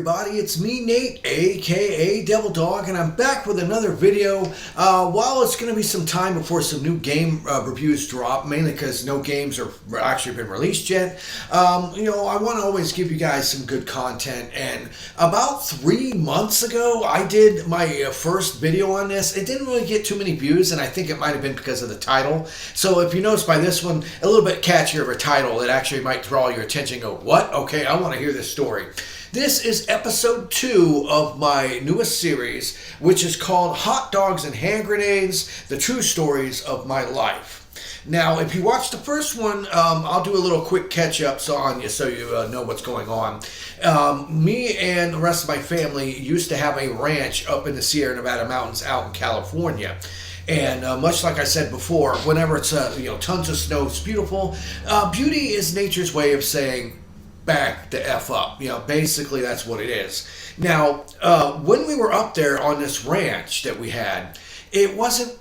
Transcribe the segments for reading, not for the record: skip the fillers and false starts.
everybody, it's me Nate, aka Devil Dog, and I'm back with another video. While it's going to be some time before some new game reviews drop, mainly because no games are actually been released yet, I want to always give you guys some good content. And about 3 months ago, I did my first video on this. It didn't really get too many views, and I think it might have been because of the title. So if you notice by this one, a little bit catchier of a title, it actually might draw your attention and go, what? Okay, I want to hear this story. This is episode 2 of my newest series, which is called Hotdogs and Hand Grenades, The True Stories of My Life. Now, if you watched the first one, I'll do a little quick catch-up on you so you know what's going on. Me and the rest of my family used to have a ranch up in the Sierra Nevada mountains out in California. And much like I said before, whenever it's tons of snow, it's beautiful. Beauty is nature's way of saying back the F up. Basically that's what it is. Now, when we were up there on this ranch that we had, it wasn't,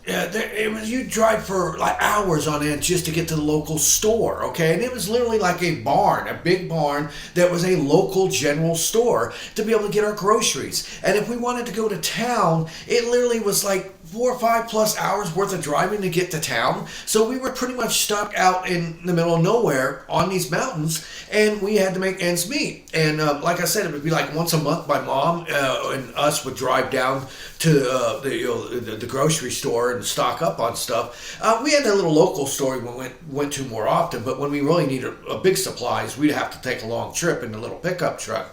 you'd drive for like hours on end just to get to the local store, okay? And it was literally like a barn, a big barn that was a local general store to be able to get our groceries. And if we wanted to go to town, it literally was like 4 or 5 plus hours worth of driving to get to town. So we were pretty much stuck out in the middle of nowhere on these mountains, and we had to make ends meet. And like I said, it would be like once a month my mom and us would drive down to the grocery store and stock up on stuff. We had a little local store we went to more often, but when we really needed a big supplies, we'd have to take a long trip in a little pickup truck.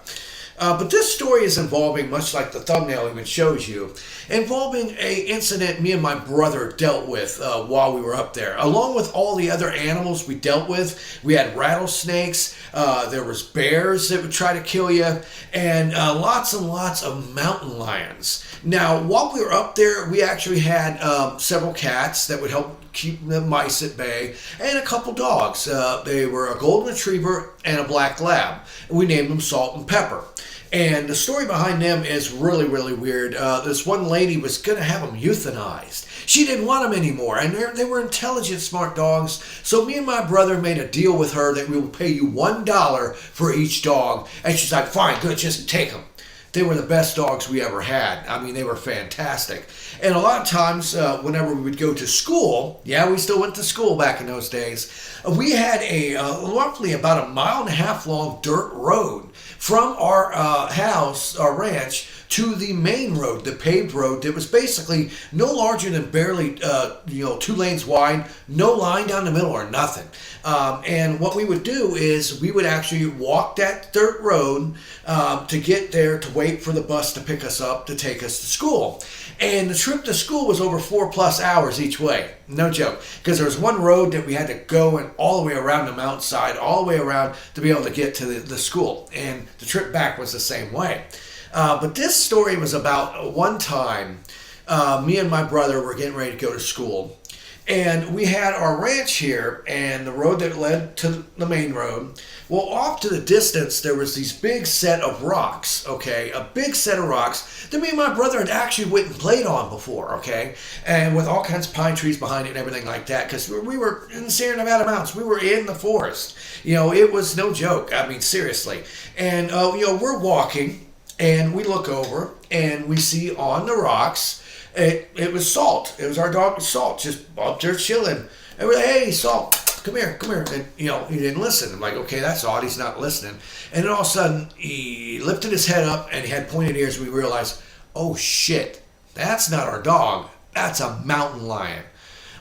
But this story is involving, much like the thumbnail even shows you, involving an incident me and my brother dealt with while we were up there. Along with all the other animals we dealt with, we had rattlesnakes, there was bears that would try to kill you, and lots of mountain lions. Now, while we were up there, we actually had several cats that would help keep the mice at bay, and a couple dogs. They were a golden retriever and a black lab. We named them Salt and Pepper. And the story behind them is really, really weird. This one lady was going to have them euthanized. She didn't want them anymore, and they were intelligent, smart dogs. So me and my brother made a deal with her that we will pay you $1 for each dog. And she's like, fine, good, just take them. They were the best dogs we ever had. I mean, they were fantastic. And a lot of times, whenever we would go to school, yeah, we still went to school back in those days, we had a roughly about 1.5 mile long dirt road from our house, our ranch, to the main road, the paved road that was basically no larger than barely, 2 lanes wide, no line down the middle or nothing. And what we would do is we would actually walk that dirt road to get there to wait for the bus to pick us up to take us to school. And the trip to school was over 4 plus hours each way. No joke. Because there was one road that we had to go and all the way around the mountainside, all the way around to be able to get to the school. And the trip back was the same way. But this story was about one time me and my brother were getting ready to go to school. And we had our ranch here and the road that led to the main road. Well, off to the distance, there was these big set of rocks, okay? A big set of rocks that me and my brother had actually went and played on before, okay? And with all kinds of pine trees behind it and everything like that, because we were in the Sierra Nevada mountains. We were in the forest. It was no joke. I mean, seriously. And, we're walking, and we look over, and we see on the rocks, it was Salt. It was our dog, Salt, just up there chilling. And we're like, hey, Salt, come here. And, he didn't listen. I'm like, okay, that's odd. He's not listening. And then all of a sudden, he lifted his head up, and he had pointed ears. We realized, oh, shit, that's not our dog. That's a mountain lion.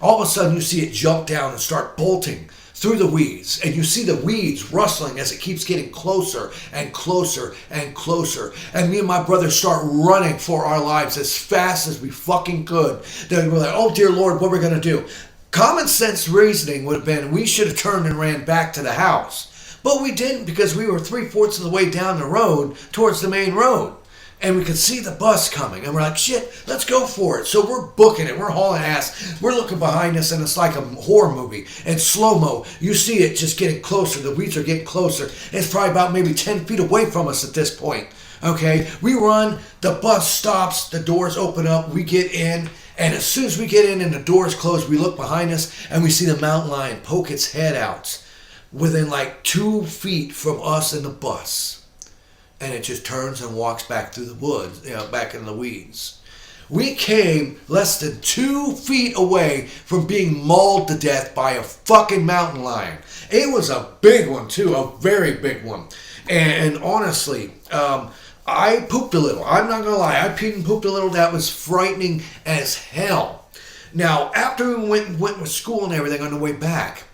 All of a sudden, you see it jump down and start bolting through the weeds, and you see the weeds rustling as it keeps getting closer and closer and closer. And me and my brother start running for our lives as fast as we fucking could. Then we're like, oh dear Lord, what are we gonna do? Common sense reasoning would have been we should have turned and ran back to the house. But we didn't, because we were 3/4 of the way down the road towards the main road. And we could see the bus coming, and we're like, shit, let's go for it. So we're booking it, we're hauling ass, we're looking behind us, and it's like a horror movie. And slow-mo, you see it just getting closer, the weeds are getting closer. It's probably about maybe 10 feet away from us at this point, okay? We run, the bus stops, the doors open up, we get in, and as soon as we get in and the doors close, we look behind us, and we see the mountain lion poke its head out within like 2 feet from us in the bus. and it just turns and walks back through the woods, back in the weeds. We came less than 2 feet away from being mauled to death by a fucking mountain lion. It was a big one too, a very big one. And honestly, I pooped a little. I'm not gonna lie, I peed and pooped a little. That was frightening as hell. Now, after we went to school and everything on the way back,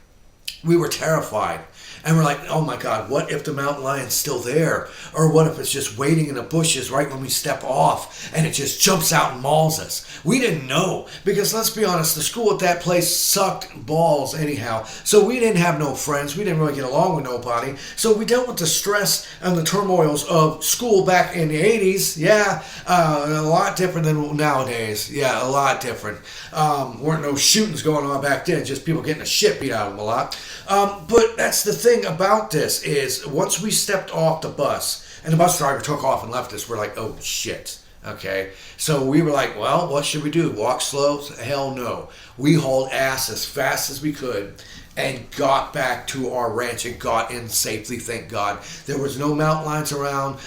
we were terrified. And we're like, oh my God, what if the mountain lion's still there? Or what if it's just waiting in the bushes right when we step off and it just jumps out and mauls us? We didn't know, because let's be honest, the school at that place sucked balls anyhow. So we didn't have no friends. We didn't really get along with nobody. So we dealt with the stress and the turmoils of school back in the 80s. Yeah, a lot different than nowadays. Yeah, a lot different. Weren't no shootings going on back then, just people getting the shit beat out of them a lot. But that's the thing about this is, once we stepped off the bus and the bus driver took off and left us, we're like, oh shit. Okay, so we were like, well, what should we do? Walk slow? Hell no. We hauled ass as fast as we could and got back to our ranch and got in safely, thank God. There was no mountain lions around.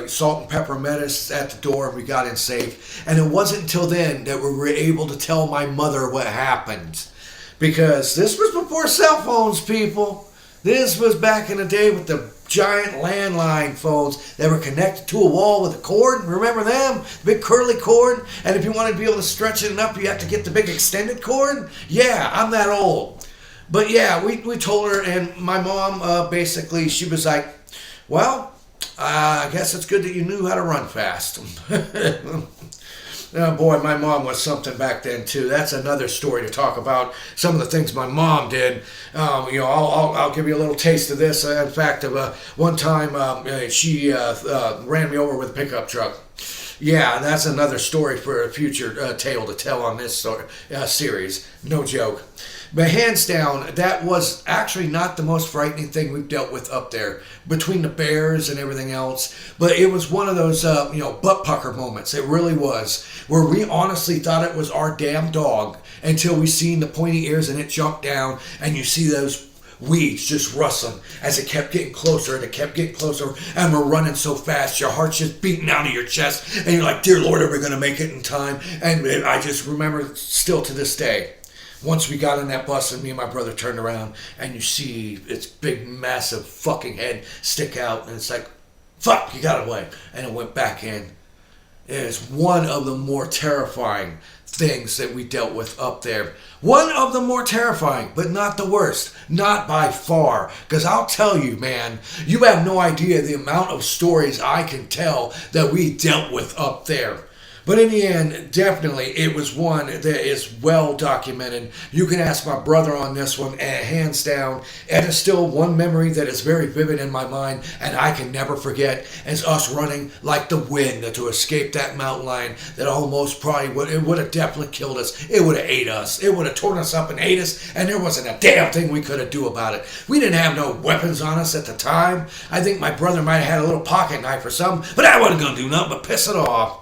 Salt and pepper met us at the door and we got in safe. And it wasn't until then that we were able to tell my mother what happened. Because this was before cell phones, people. This was back in the day with the giant landline phones that were connected to a wall with a cord. Remember them? Big curly cord? And if you wanted to be able to stretch it enough, you have to get the big extended cord? Yeah, I'm that old. But yeah, we told her, and my mom, basically, she was like, well, I guess it's good that you knew how to run fast. Oh boy, my mom was something back then too. That's another story to talk about. Some of the things my mom did. I'll give you a little taste of this. In fact, one time she ran me over with a pickup truck. Yeah, that's another story for a future tale to tell on this series. No joke. But hands down, that was actually not the most frightening thing we've dealt with up there, between the bears and everything else. But it was one of those, butt pucker moments. It really was, where we honestly thought it was our damn dog until we seen the pointy ears and it jumped down, and you see those weeds just rustling as it kept getting closer and it kept getting closer, and we're running so fast, your heart's just beating out of your chest, and you're like, dear Lord, are we going to make it in time? And I just remember still to this day, once we got in that bus and me and my brother turned around and you see its big massive fucking head stick out, and it's like, fuck, you got away, and it went back in. It is one of the more terrifying things that we dealt with up there. One of the more terrifying, but not the worst. Not by far. Because I'll tell you, man, you have no idea the amount of stories I can tell that we dealt with up there. But in the end, definitely, it was one that is well documented. You can ask my brother on this one, and hands down, it is still one memory that is very vivid in my mind, and I can never forget, is us running like the wind to escape that mountain lion that almost probably would have definitely killed us. It would have ate us. It would have torn us up and ate us, and there wasn't a damn thing we could have do about it. We didn't have no weapons on us at the time. I think my brother might have had a little pocket knife or something, but that wasn't going to do nothing but piss it off.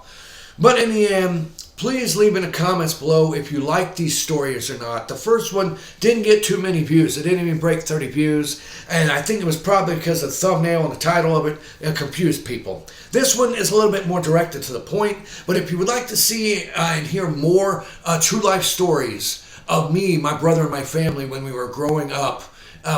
But in the end, please leave in the comments below if you like these stories or not. The first one didn't get too many views. It didn't even break 30 views. And I think it was probably because the thumbnail and the title of it confused people. This one is a little bit more directed to the point. But if you would like to see and hear more true life stories of me, my brother, and my family when we were growing up,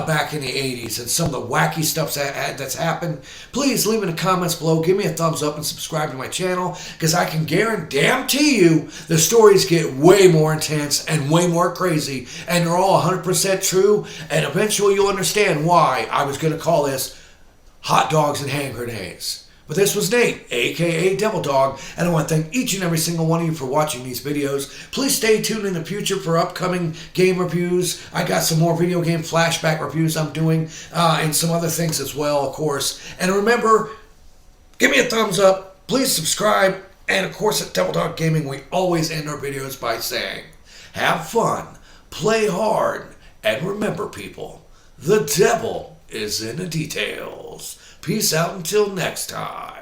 back in the 80s, and some of the wacky stuff that's happened, please leave in the comments below. Give me a thumbs up and subscribe to my channel, because I can guarantee you the stories get way more intense and way more crazy, and they're all 100% true, and eventually you'll understand why I was going to call this Hot Dogs and Hand Grenades. But this was Nate, aka Devil Dog, and I want to thank each and every single one of you for watching these videos. Please stay tuned in the future for upcoming game reviews. I got some more video game flashback reviews I'm doing, and some other things as well, of course. And remember, give me a thumbs up, please subscribe, and of course at Devil Dog Gaming, we always end our videos by saying, have fun, play hard, and remember, people, the devil is in the details. Peace out until next time.